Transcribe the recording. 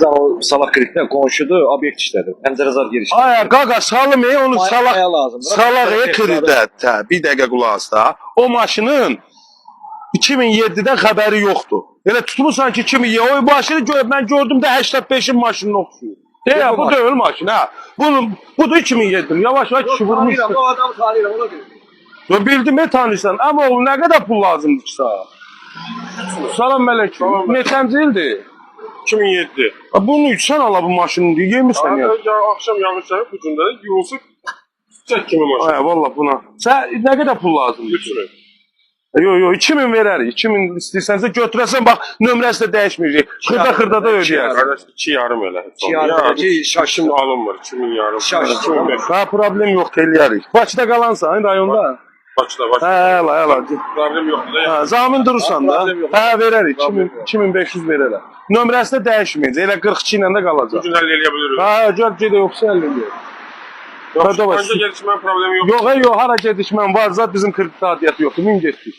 O salak kreditdən qonşudur, obyekt işlədir. Pəncərə zar giriş. Ay qaqa salım onu salaq. Salaq kreditə. Bir dəqiqə qulaq as da. O maşının 2007-dən xəbəri yoxdur. Elə tutmusan ki 2007. O maşını mən gördüm də 85-in maşınına oxşuyur. Deyə bu deyil maşın ha. Budur 2007. Yavaş-yavaş kişi vurmuşdur. O adamı tanıyıram, ona görə. Bildim tanıyırsan. Amma o nə qədər pul lazımdır ki sana? Salam mələküm. Neçənci ildir? 2007. Bunu içsən ala bu maşını deyə yemirsən ya. Akşam yağmışlar bu gündə yolsa çək kimi maşın. Ay valla buna. Sən nə qədər pul lazımdır? 3 lira. Yo 2000 verərik. 2000 istəyirsənsə götürəsən bax nömrəsi də dəyişməyəcək. Xırda da ödəyərsən. Qardaş 2 yarım elə. 2 yarım ki şaşım Alınmır 2000 yarım. Şaşım. 2500. Ha problem yox eləyərik. Bakıda qalansan rayonda. Bakıda. Hə, əla. Problem yoxdur da. Hə, zamin durursan da. Hə, verərik. 2500 verərəm. Nömrəsi də dəyişməyəcək. Elə 42 ilə də Bu qalacaq. gün həll eləyə bilirik. Hə, gəl gedə yoxsa həll eləyək. Yoxsa gəlişmə problemi yox. Yox, hara gedişmən var. Zat bizim kredit adiyyatı yoxdur. Min getdik.